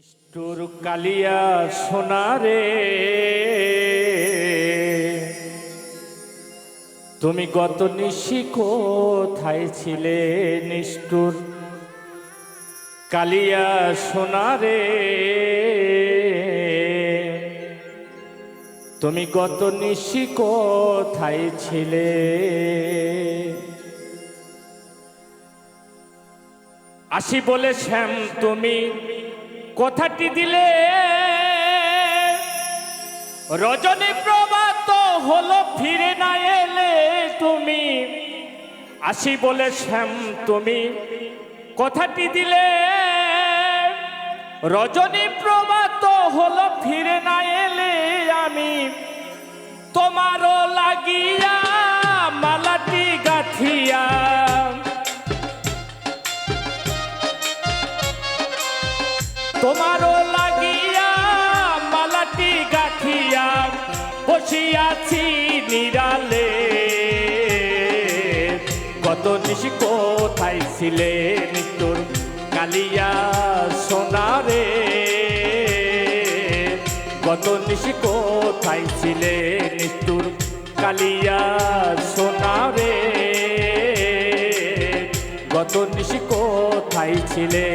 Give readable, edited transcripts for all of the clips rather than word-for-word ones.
নিষ্ঠুর কালিয়া সোনারে, তুমি গত নিশি কোথায় ছিলে? নিষ্ঠুর কালিয়া সোনারে, তুমি গত নিশি কোথায় ছিলে? আসি বলে শ্যাম তুমি কথাটি দিলে, রজনী প্রভাত হলো ফিরে না এলে। তুমি আসি বলে শ্যাম তুমি কথাটি দিলে, রজনী প্রভাত হলো ফিরে না এলে। আমি তোমারও লাগিয়া মালাটি গাথিয়া, তোমারও লাগিয়া মালাটি গাথিয়া বসিয়াছি নিরালে। কত নিশি কোথায় ছিলে? নিষ্ঠুর কালিয়া সোনারে, কত নিশি কোথায় ছিলে? নিষ্ঠুর কালিয়া সোনারে, কত নিশি কোথায় ছিলে?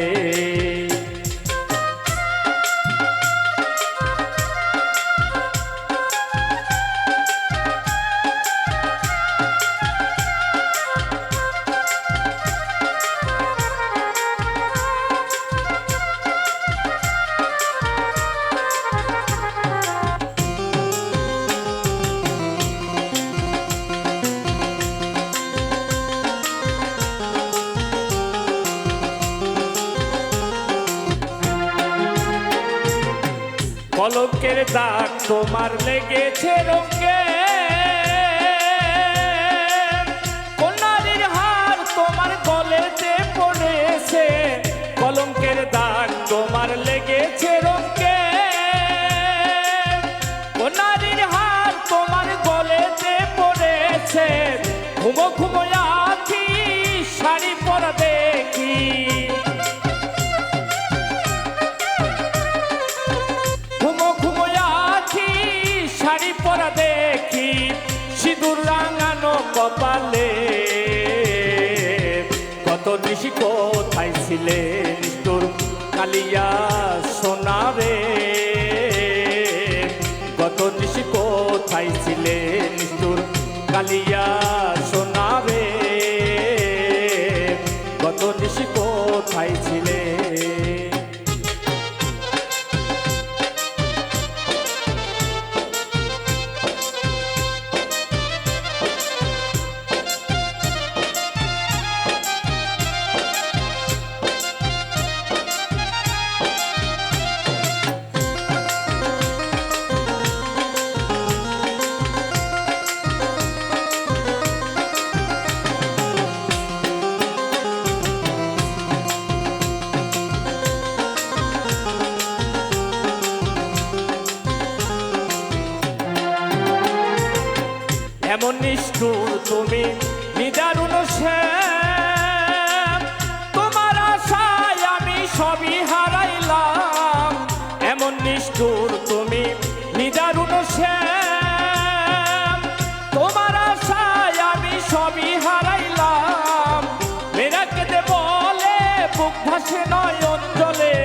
কলঙ্কের দাগ তোমার লেগেছে রঙে, কন্যার হার তোমার গলেতে পড়েছে। কলঙ্কের দাগ তোমার লেগেছে রঙে, কন্যার হার তোমার গলেতে পড়েছে। ঘুমো ঘুমো আছি শাড়ি পরা দেখি, শাড়ি পরা দেখি সিঁদুর রাঙানো কপালে। কত নিশি কোথায় ছিলে? নিষ্ঠুর কালিয়া সোনারে, কত নিশি কোথায় ছিলে? নিষ্ঠুর কালিয়া সোনারে, কত নিশি কোথায় ছিলে? এমন নিষ্ঠুর তুমি নিদারুণ শ্যাম, তোমার আশায় আমি সবই হারাইলাম। এমন নিষ্ঠুর তুমি নিদারুণ শ্যাম, তোমার আশায় আমি সবই হারাইলাম। মেরা কেঁদে বলে বুক ভাসে নয়ন জলে,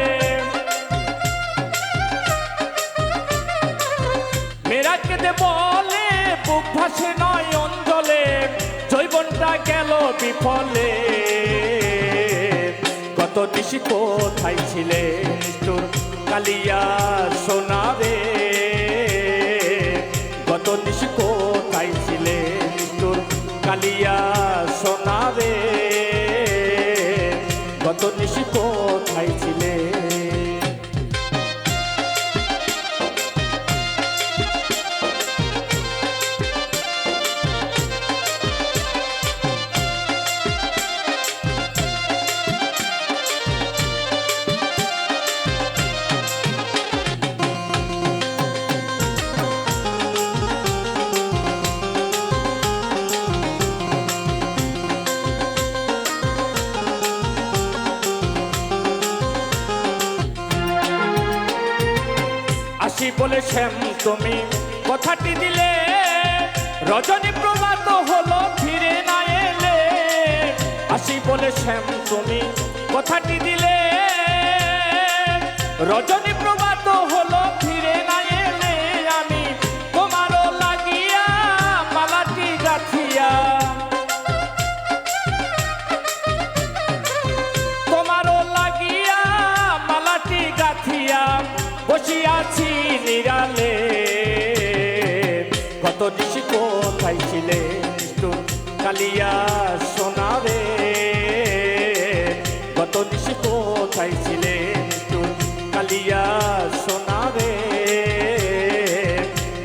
মেরা কেঁদে বলে বুক ভাসে নয়ন জলে। জৈবনটা গেল বিফলে, কত নিশি কোথায় ছিলে? নিষ্ঠুর কালিয়া সোনারে, কত নিশি কোথায় ছিলে? নিষ্ঠুর কালিয়া সোনারে, কত নিশি কোথায় ছিলে? আসি বলে শ্যাম তুমি কথাটি দিলে, রজনী প্রভাত হলো ফিরে না এলে। আসি বলে শ্যাম তুমি কথাটি দিলে, রজনী প্রভাত হলো ফিরে না এলে। আমি তোমারও লাগিয়া মালাটি গাথিয়া, তোমারও লাগিয়া মালাটি গাথিয়া বসিয়াছি নিরালে। কত নিশি কোথায় ছিলে নিষ্ঠুর কালিয়া সোনারে, কত নিশি কোথায় ছিলে নিষ্ঠুর কালিয়া সোনারে,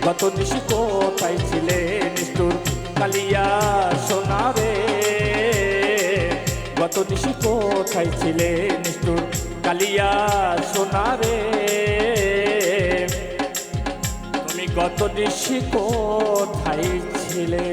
কত নিশি কোথায় ছিলে নিষ্ঠুর কালিয়া সোনারে, কত নিশি কোথায় ছিলে নিষ্ঠুর কালিয়া সোনারে। তুমি গত নিশি কোথায় ছিলে।